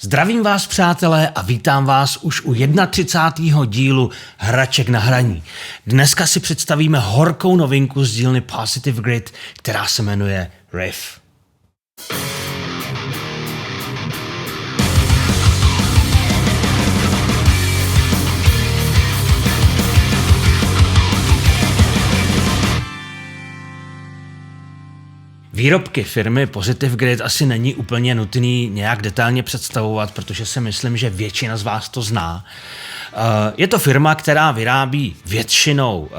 Zdravím vás, přátelé, a vítám vás už u 31. dílu Hraček na hraní. Dneska si představíme horkou novinku z dílny Positive Grid, která se jmenuje Riff. Výrobky firmy Positive Grid asi není úplně nutný nějak detailně představovat, protože si myslím, že většina z vás to zná. Je to firma, která vyrábí většinou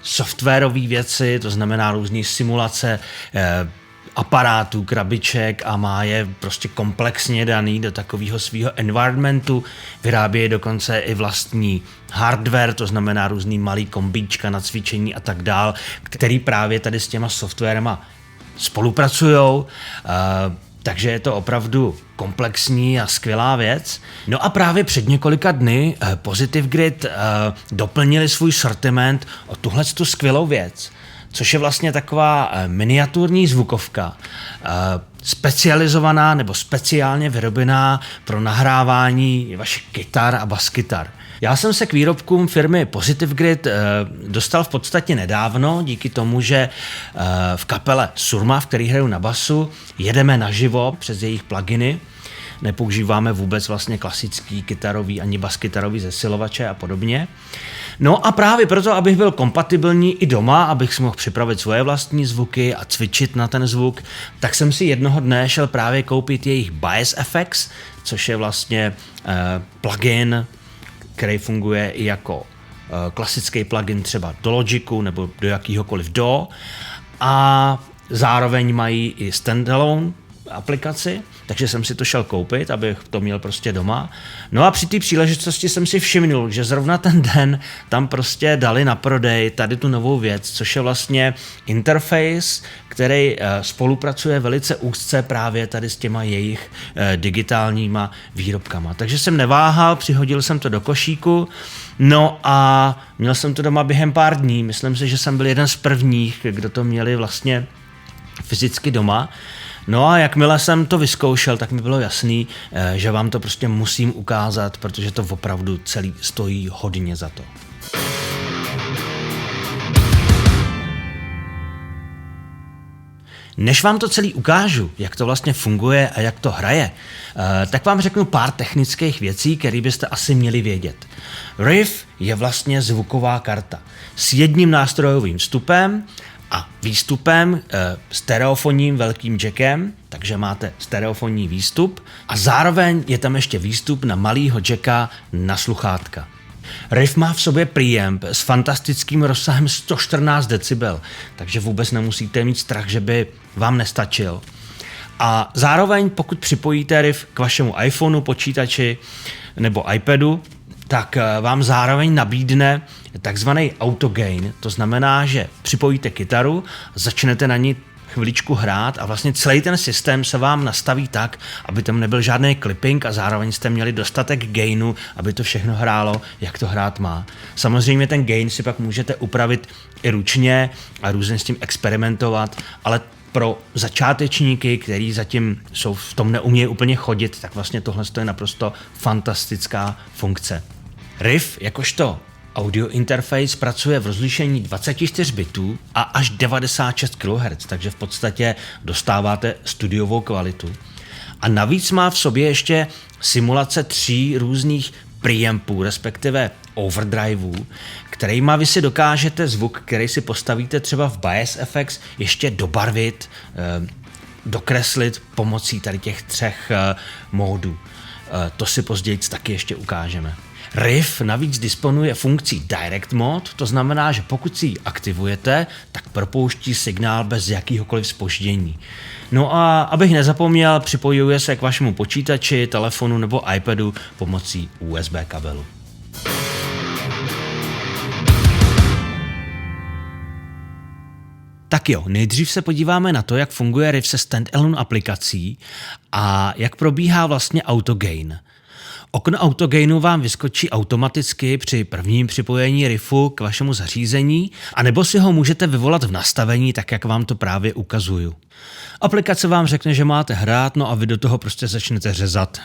softwarové věci, to znamená různé simulace aparátů, krabiček a má je prostě komplexně daný do takového svého environmentu. Vyrábí dokonce i vlastní hardware, to znamená různý malý kombíčka na cvičení a tak dál, který právě tady s těma softwarema spolupracujou, takže je to opravdu komplexní a skvělá věc. No a právě před několika dny Positive Grid doplnili svůj sortiment o tuhletu skvělou věc, což je vlastně taková miniaturní zvukovka, specializovaná nebo speciálně vyrobená pro nahrávání vašich kytar a baskytar. Já jsem se k výrobkům firmy Positive Grid dostal v podstatě nedávno, díky tomu, že v kapele Surma, v který hraju na basu, jedeme naživo přes jejich pluginy. Nepoužíváme vůbec vlastně klasický kytarový ani baskytarový zesilovače a podobně. No a právě proto, abych byl kompatibilní i doma, abych si mohl připravit svoje vlastní zvuky a cvičit na ten zvuk, tak jsem si jednoho dne šel právě koupit jejich Bias FX, což je vlastně plugin, který funguje i jako klasický plugin třeba do Logicu nebo do jakýhokoliv DAW, a zároveň mají i standalone aplikaci, takže jsem si to šel koupit, abych to měl prostě doma. No a při té příležitosti jsem si všimnul, že zrovna ten den tam prostě dali na prodej tady tu novou věc, což je vlastně interface, který spolupracuje velice úzce právě tady s těma jejich digitálníma výrobkama. Takže jsem neváhal, přihodil jsem to do košíku, no a měl jsem to doma během pár dní. Myslím si, že jsem byl jeden z prvních, kdo to měli vlastně fyzicky doma. No a jakmile jsem to vyzkoušel, tak mi bylo jasný, že vám to prostě musím ukázat, protože to opravdu celý stojí hodně za to. Než vám to celý ukážu, jak to vlastně funguje a jak to hraje, tak vám řeknu pár technických věcí, které byste asi měli vědět. Riff je vlastně zvuková karta s jedním nástrojovým vstupem a výstupem, stereofonním velkým jackem, takže máte stereofonní výstup a zároveň je tam ještě výstup na malýho jacka na sluchátka. Riff má v sobě preamp s fantastickým rozsahem 114 decibel, takže vůbec nemusíte mít strach, že by vám nestačil. A zároveň, pokud připojíte Riff k vašemu iPhoneu, počítači nebo iPadu, tak vám zároveň nabídne takzvaný autogain. To znamená, že připojíte kytaru, začnete na ní chviličku hrát a vlastně celý ten systém se vám nastaví tak, aby tam nebyl žádný clipping a zároveň jste měli dostatek gainu, aby to všechno hrálo, jak to hrát má. Samozřejmě ten gain si pak můžete upravit i ručně a různě s tím experimentovat, ale pro začátečníky, kteří zatím jsou v tom neumějí úplně chodit, tak vlastně tohle je naprosto fantastická funkce. Riff jakožto audio interface pracuje v rozlišení 24 bitů a až 96 kHz, takže v podstatě dostáváte studiovou kvalitu. A navíc má v sobě ještě simulace 3 různých preampů, respektive overdriveů, kterýma vy si dokážete zvuk, který si postavíte třeba v Bias FX, ještě dobarvit, dokreslit pomocí tady těch 3 módů. To si později taky ještě ukážeme. Riff navíc disponuje funkcí Direct Mode, to znamená, že pokud si ji aktivujete, tak propouští signál bez jakýhokoliv zpoždění. No a abych nezapomněl, připojuje se k vašemu počítači, telefonu nebo iPadu pomocí USB kabelu. Tak jo, nejdřív se podíváme na to, jak funguje Riff se standalone aplikací a jak probíhá vlastně autogain. Okno autogainu vám vyskočí automaticky při prvním připojení Riffu k vašemu zařízení, anebo si ho můžete vyvolat v nastavení, tak jak vám to právě ukazuju. Aplikace vám řekne, že máte hrát, no a vy do toho prostě začnete řezat.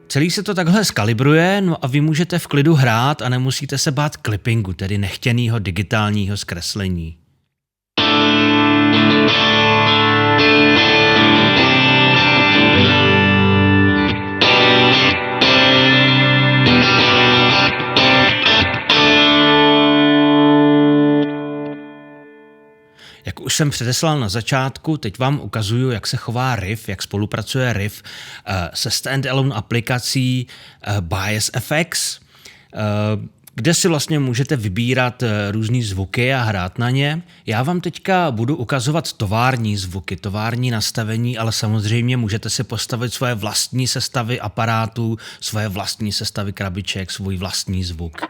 Celý se to takhle skalibruje, no a vy můžete v klidu hrát a nemusíte se bát clippingu, tedy nechtěného digitálního zkreslení. Jak už jsem předeslal na začátku, teď vám ukazuju, jak se chová Riff, jak spolupracuje Riff se standalone aplikací BiasFX, kde si vlastně můžete vybírat různý zvuky a hrát na ně. Já vám teďka budu ukazovat tovární zvuky, tovární nastavení, ale samozřejmě můžete si postavit svoje vlastní sestavy aparátů, svoje vlastní sestavy krabiček, svůj vlastní zvuk.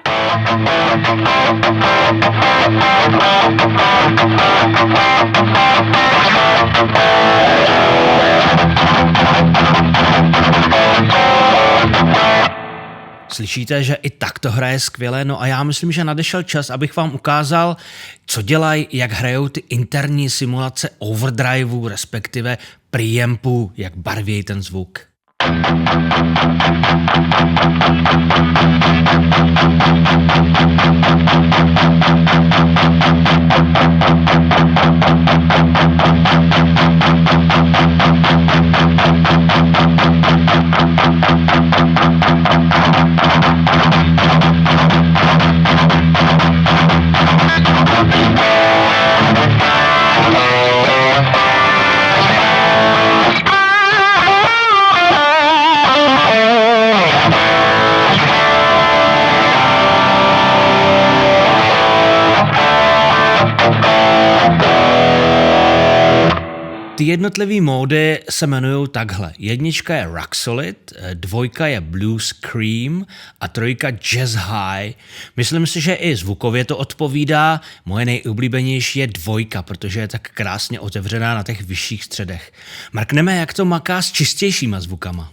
Slyšíte, že i tak to hraje skvěle, no a já myslím, že nadešel čas, abych vám ukázal, co dělají, jak hrajou ty interní simulace overdriveu, respektive preampů, jak barvějí ten zvuk. Ty jednotlivý módy se jmenují takhle. Jednička je Rock Solid, dvojka je Blues Cream a trojka Jazz High. Myslím si, že i zvukově to odpovídá. Moje nejoblíbenější je dvojka, protože je tak krásně otevřená na těch vyšších středech. Mrkneme, jak to maká s čistějšíma zvukama.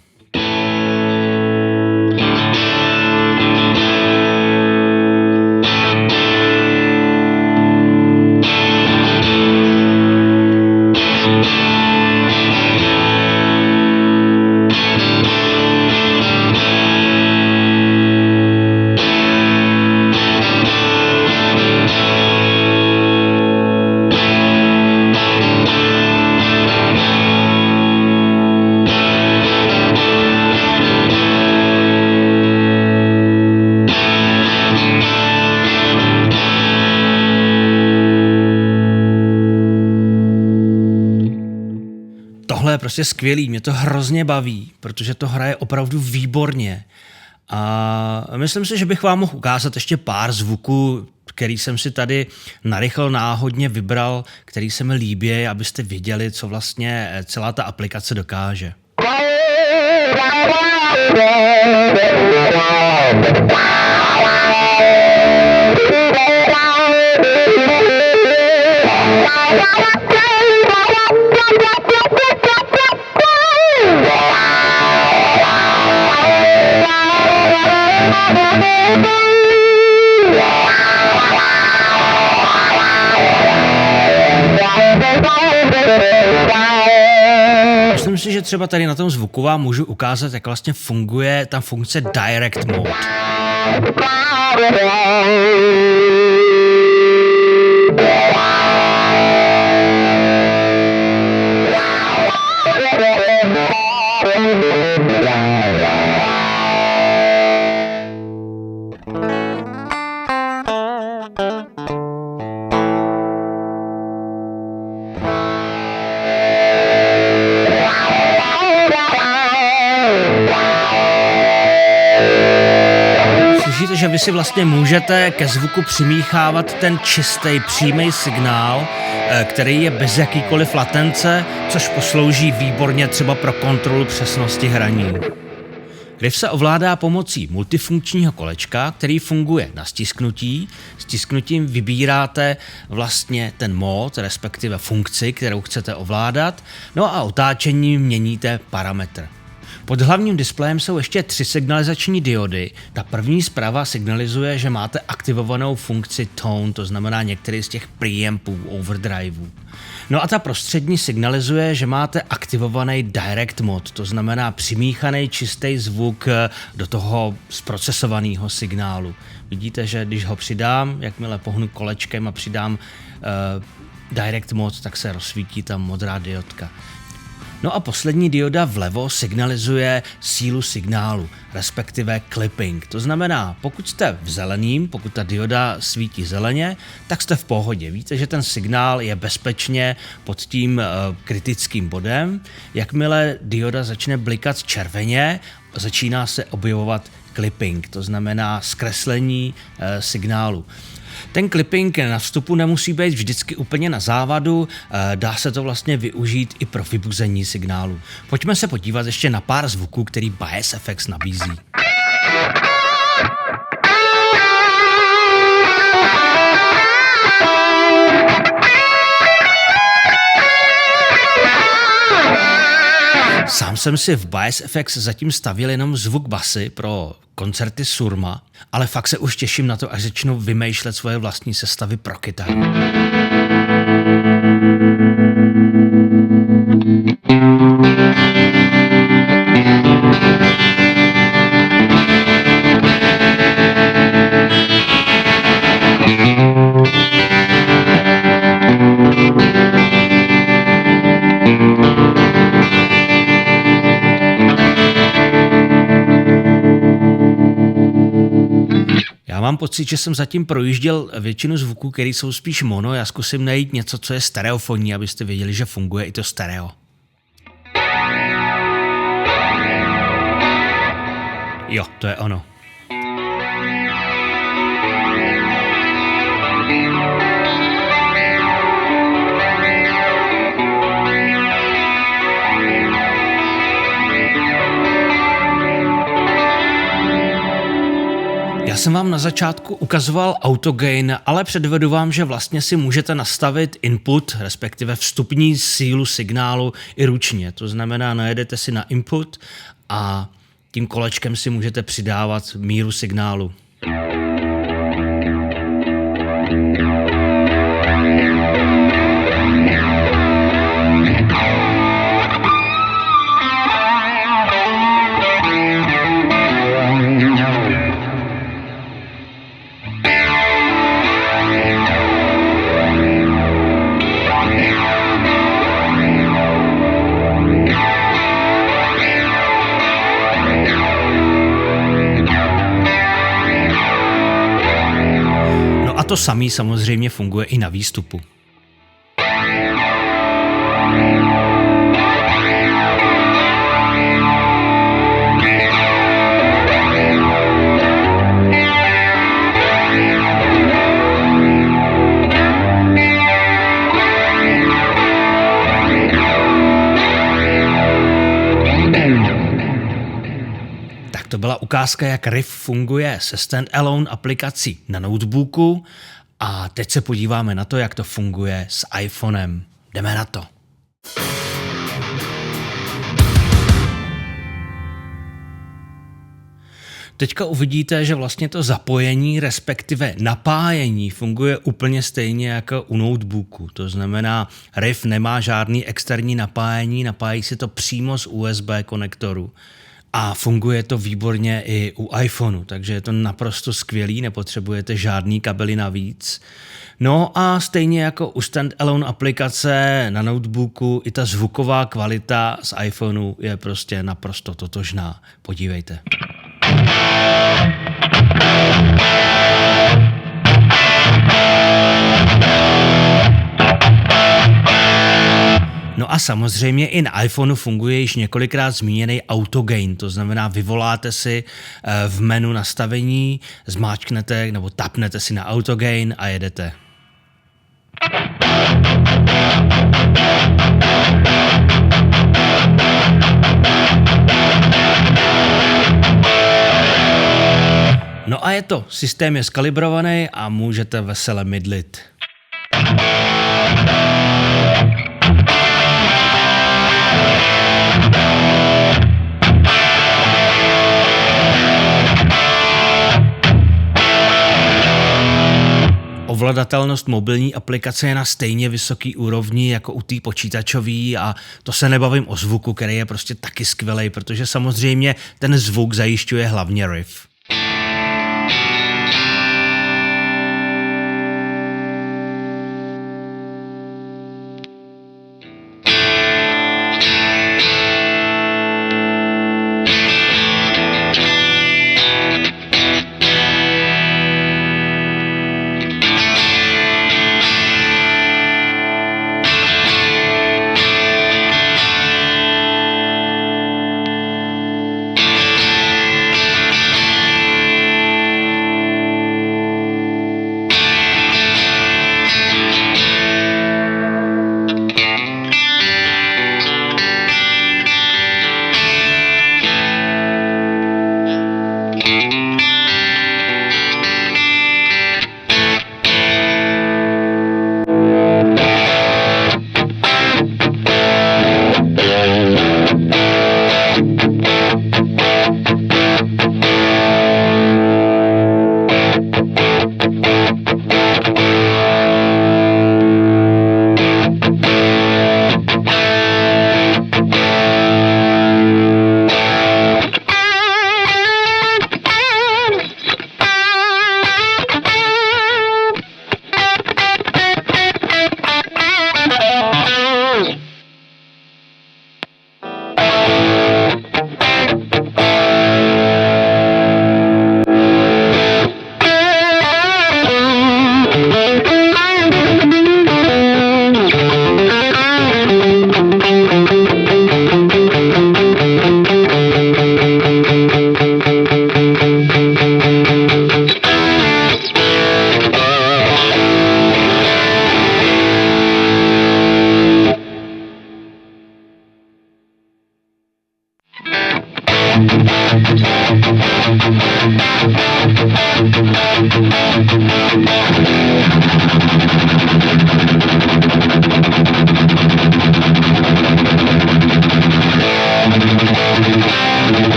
Tohle je prostě skvělý, mě to hrozně baví, protože to hraje opravdu výborně. A myslím si, že bych vám mohl ukázat ještě pár zvuků, který jsem si tady narychlo náhodně vybral, který se mi líbí, abyste viděli, co vlastně celá ta aplikace dokáže. Myslím si, že třeba tady na tom zvuku vám můžu ukázat, jak vlastně funguje ta funkce Direct Mode. Slyšíte, že vy si vlastně můžete ke zvuku přimíchávat ten čistý přímý signál, který je bez jakýkoliv latence, což poslouží výborně třeba pro kontrolu přesnosti hraní. Riff se ovládá pomocí multifunkčního kolečka, který funguje na stisknutí. Stisknutím vybíráte vlastně ten mód, respektive funkci, kterou chcete ovládat, no a otáčením měníte parametr. Pod hlavním displejem jsou ještě 3 signalizační diody. Ta první zprava signalizuje, že máte aktivovanou funkci tone, to znamená některý z těch preampů, overdriveů. No a ta prostřední signalizuje, že máte aktivovaný direct mod, to znamená přimíchaný čistý zvuk do toho zprocesovaného signálu. Vidíte, že když ho přidám, jakmile pohnu kolečkem a přidám direct mod, tak se rozsvítí ta modrá diodka. No a poslední dioda vlevo signalizuje sílu signálu, respektive clipping. To znamená, pokud jste v zeleným, pokud ta dioda svítí zeleně, tak jste v pohodě. Víte, že ten signál je bezpečně pod tím kritickým bodem. Jakmile dioda začne blikat červeně, začíná se objevovat clipping, to znamená zkreslení signálu. Ten clipping na vstupu nemusí být vždycky úplně na závadu, dá se to vlastně využít i pro vybuzení signálu. Pojďme se podívat ještě na pár zvuků, který Bias FX nabízí. Sám jsem si v Bias FX zatím stavil jenom zvuk basy pro koncerty Surma, ale fakt se už těším na to, až začnu vymýšlet svoje vlastní sestavy pro kytaru. Mám pocit, že jsem zatím projížděl většinu zvuků, které jsou spíš mono. Já zkusím najít něco, co je stereofonní, abyste věděli, že funguje i to stereo. Jo, to je ono. Já jsem vám na začátku ukazoval autogain, ale předvedu vám, že vlastně si můžete nastavit input, respektive vstupní sílu signálu i ručně. To znamená, najedete si na input a tím kolečkem si můžete přidávat míru signálu. To samé samozřejmě funguje i na výstupu. To byla ukázka, jak Riff funguje se standalone aplikací na notebooku a teď se podíváme na to, jak to funguje s iPhonem. Jdeme na to. Teďka uvidíte, že vlastně to zapojení, respektive napájení funguje úplně stejně jako u notebooku. To znamená, Riff nemá žádný externí napájení, napájí si to přímo z USB konektoru. A funguje to výborně i u iPhoneu, takže je to naprosto skvělý, nepotřebujete žádný kabely navíc. No a stejně jako u standalone aplikace na notebooku, i ta zvuková kvalita z iPhoneu je prostě naprosto totožná. Podívejte. No a samozřejmě i na iPhoneu funguje již několikrát zmíněný autogain, to znamená vyvoláte si v menu nastavení, zmáčknete nebo tapnete si na autogain a jedete. No a je to, systém je skalibrovaný a můžete vesele mydlit. ovladatelnost mobilní aplikace je na stejně vysoký úrovni jako u té počítačové a to se nebavím o zvuku, který je prostě taky skvělej, protože samozřejmě ten zvuk zajišťuje hlavně Riff.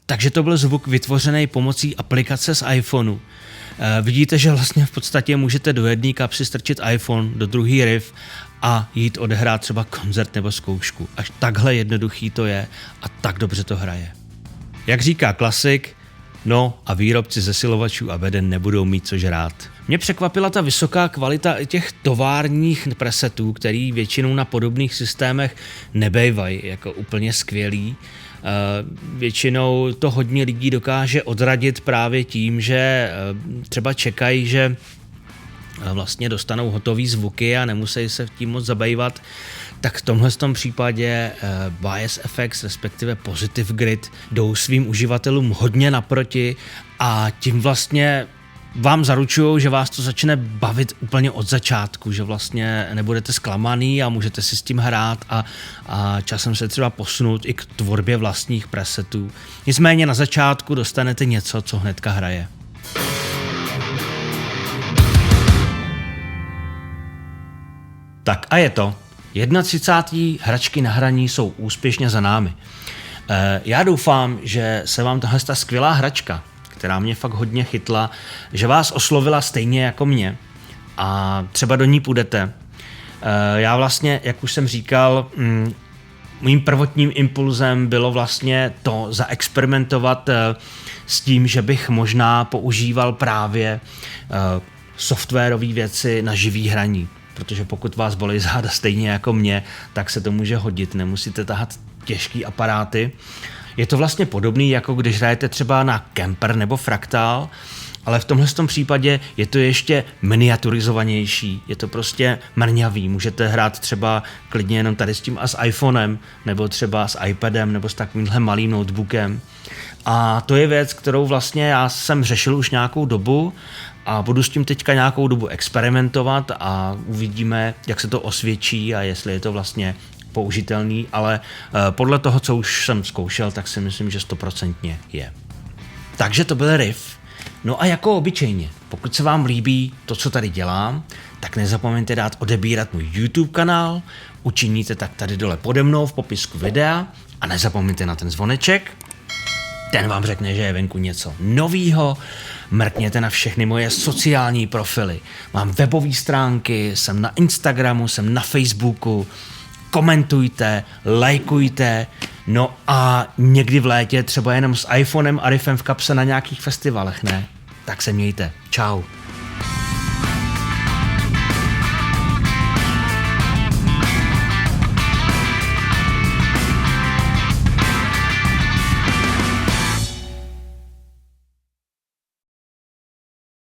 Takže to byl zvuk vytvořený pomocí aplikace z iPhoneu. Vidíte, že vlastně v podstatě můžete do jedné kapsy strčit iPhone, do druhý Riff a jít odehrát třeba koncert nebo zkoušku. Až takhle jednoduchý to je a tak dobře to hraje. Jak říká klasik, no a výrobci zesilovačů a beden nebudou mít co žrát. Mě překvapila ta vysoká kvalita těch továrních presetů, který většinou na podobných systémech nebejvají jako úplně skvělý. Většinou to hodně lidí dokáže odradit právě tím, že třeba čekají, že vlastně dostanou hotový zvuky a nemusí se tím moc zabývat. Tak v tomhle případě Bias FX, respektive Positive Grid, jdou svým uživatelům hodně naproti a tím vlastně vám zaručují, že vás to začne bavit úplně od začátku, že vlastně nebudete zklamaný a můžete si s tím hrát a časem se třeba posunout i k tvorbě vlastních presetů. Nicméně na začátku dostanete něco, co hnedka hraje. Tak a je to. 31. hračky na hraní jsou úspěšně za námi. Já doufám, že se vám tahle skvělá hračka, která mě fakt hodně chytla, že vás oslovila stejně jako mě a třeba do ní půjdete. Já vlastně, jak už jsem říkal, mým prvotním impulzem bylo vlastně to zaexperimentovat s tím, že bych možná používal právě softwarové věci na živý hraní. Protože pokud vás bolí záda stejně jako mě, tak se to může hodit, nemusíte tahat těžký aparáty. Je to vlastně podobný, jako když hrajete třeba na Kemper nebo Fractal ale v tomhle případě je to ještě miniaturizovanější, je to prostě mrňavý, můžete hrát třeba klidně jenom tady s tím a s iPhonem, nebo třeba s iPadem, nebo s takovýmhle malým notebookem. A to je věc, kterou vlastně já jsem řešil už nějakou dobu a budu s tím teďka nějakou dobu experimentovat a uvidíme, jak se to osvědčí a jestli je to vlastně použitelný, ale podle toho, co už jsem zkoušel, tak si myslím, že 100% je. Takže to byl Riff. No a jako obyčejně, pokud se vám líbí to, co tady dělám, tak nezapomeňte dát odebírat můj YouTube kanál, učiníte tak tady dole pode mnou v popisku videa a nezapomeňte na ten zvoneček, ten vám řekne, že je venku něco novýho. Mrkněte na všechny moje sociální profily. Mám webové stránky, jsem na Instagramu, jsem na Facebooku. Komentujte, lajkujte, no a někdy v létě třeba jenom s iPhonem a Riffem v kapse na nějakých festivalech, ne? Tak se mějte. Čau.